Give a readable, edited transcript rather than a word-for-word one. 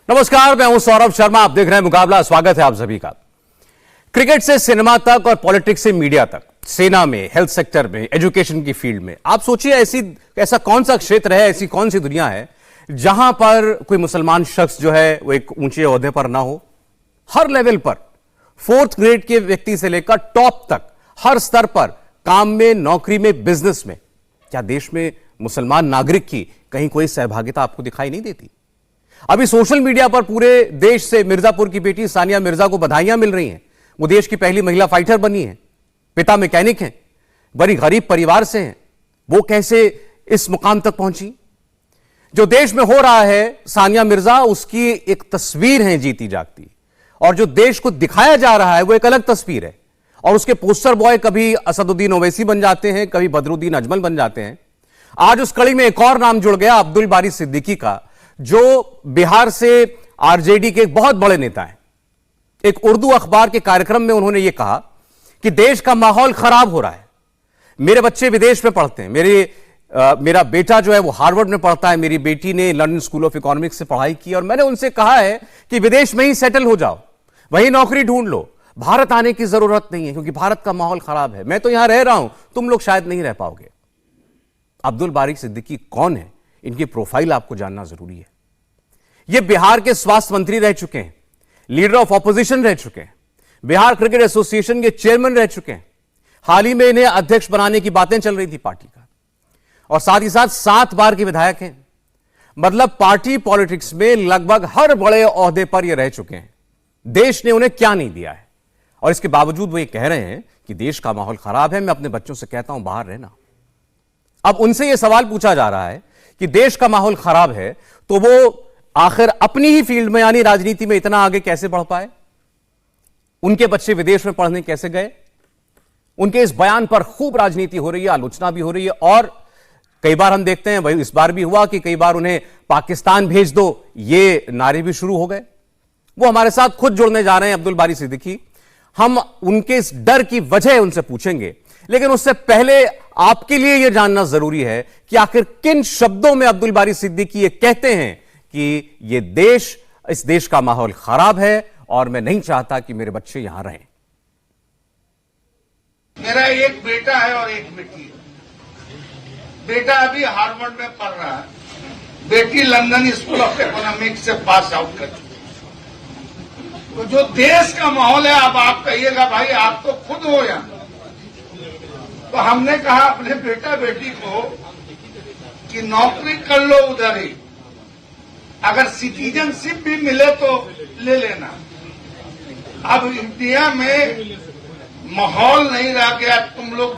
नमस्कार, मैं हूं सौरभ शर्मा। आप देख रहे हैं मुकाबला। स्वागत है आप सभी का। क्रिकेट से सिनेमा तक और पॉलिटिक्स से मीडिया तक, सेना में, हेल्थ सेक्टर में, एजुकेशन की फील्ड में, आप सोचिए ऐसा कौन सा क्षेत्र है, ऐसी कौन सी दुनिया है जहां पर कोई मुसलमान शख्स जो है वो एक ऊंचे ओहदे पर ना हो। हर लेवल पर, 4th ग्रेड के व्यक्ति से लेकर टॉप तक, हर स्तर पर, काम में, नौकरी में, बिजनेस में। क्या देश में मुसलमान नागरिक की कहीं कोई सहभागिता आपको दिखाई नहीं देती? अभी सोशल मीडिया पर पूरे देश से मिर्जापुर की बेटी सानिया मिर्जा को बधाइयां मिल रही हैं। वो देश की पहली महिला फाइटर बनी है, पिता मैकेनिक हैं, बड़ी गरीब परिवार से हैं। वो कैसे इस मुकाम तक पहुंची? जो देश में हो रहा है, सानिया मिर्जा उसकी एक तस्वीर है जीती जागती, और जो देश को दिखाया जा रहा है वो एक अलग तस्वीर है। और उसके पोस्टर बॉय कभी असदुद्दीन ओवैसी बन जाते हैं, कभी बदरुद्दीन अजमल बन जाते हैं। आज उस कड़ी में एक और नाम जुड़ गया, अब्दुल बारी सिद्दीकी का, जो बिहार से आरजेडी के एक बहुत बड़े नेता हैं। एक उर्दू अखबार के कार्यक्रम में उन्होंने यह कहा कि देश का माहौल खराब हो रहा है, मेरे बच्चे विदेश में पढ़ते हैं, मेरा बेटा जो है वो हार्वर्ड में पढ़ता है, मेरी बेटी ने लंदन स्कूल ऑफ इकोनॉमिक्स से पढ़ाई की, और मैंने उनसे कहा है कि विदेश में ही सेटल हो जाओ, वहीं नौकरी ढूंढ लो, भारत आने की जरूरत नहीं है क्योंकि भारत का माहौल खराब है। मैं तो यहां रह रहा हूं, तुम लोग शायद नहीं रह पाओगे। अब्दुल बारी सिद्दीकी कौन है? इनकी प्रोफाइल आपको जानना जरूरी है। ये बिहार के स्वास्थ्य मंत्री रह चुके हैं, लीडर ऑफ ऑपोजिशन रह चुके हैं, बिहार क्रिकेट एसोसिएशन के चेयरमैन रह चुके हैं। हाल ही में इन्हें अध्यक्ष बनाने की बातें चल रही थी पार्टी का, और साथ ही साथ 7 बार के विधायक हैं। मतलब पार्टी पॉलिटिक्स में लगभग हर बड़े ओहदे पर ये रह चुके हैं। देश ने उन्हें क्या नहीं दिया है, और इसके बावजूद वो ये कह रहे हैं कि देश का माहौल खराब है, मैं अपने बच्चों से कहता हूं बाहर रहना। अब उनसे यह सवाल पूछा जा रहा है कि देश का माहौल खराब है तो वो आखिर अपनी ही फील्ड में यानी राजनीति में इतना आगे कैसे बढ़ पाए? उनके बच्चे विदेश में पढ़ने कैसे गए? उनके इस बयान पर खूब राजनीति हो रही है, आलोचना भी हो रही है, और कई बार हम देखते हैं, वही इस बार भी हुआ कि कई बार उन्हें पाकिस्तान भेज दो, ये नारे भी शुरू हो गए। वो हमारे साथ खुद जुड़ने जा रहे हैं, अब्दुल बारी सिद्दीकी। हम उनके इस डर की वजह उनसे पूछेंगे, लेकिन उससे पहले आपके लिए यह जानना जरूरी है कि आखिर किन शब्दों में अब्दुल बारी सिद्दीकी ये कहते हैं कि इस देश का माहौल खराब है और मैं नहीं चाहता कि मेरे बच्चे यहां रहें। मेरा एक बेटा है और एक बेटी है। बेटा अभी हार्वर्ड में पढ़ रहा है, बेटी लंदन स्कूल ऑफ इकोनॉमिक्स से पास आउट कर चुकी है। तो जो देश का माहौल है, अब आप कहिएगा भाई आप तो खुद हो यहां। तो हमने कहा अपने बेटा बेटी को कि नौकरी कर लो उधर ही, अगर सिटीजनशिप भी मिले तो ले लेना। अब इंडिया में माहौल नहीं रह गया, तुम लोग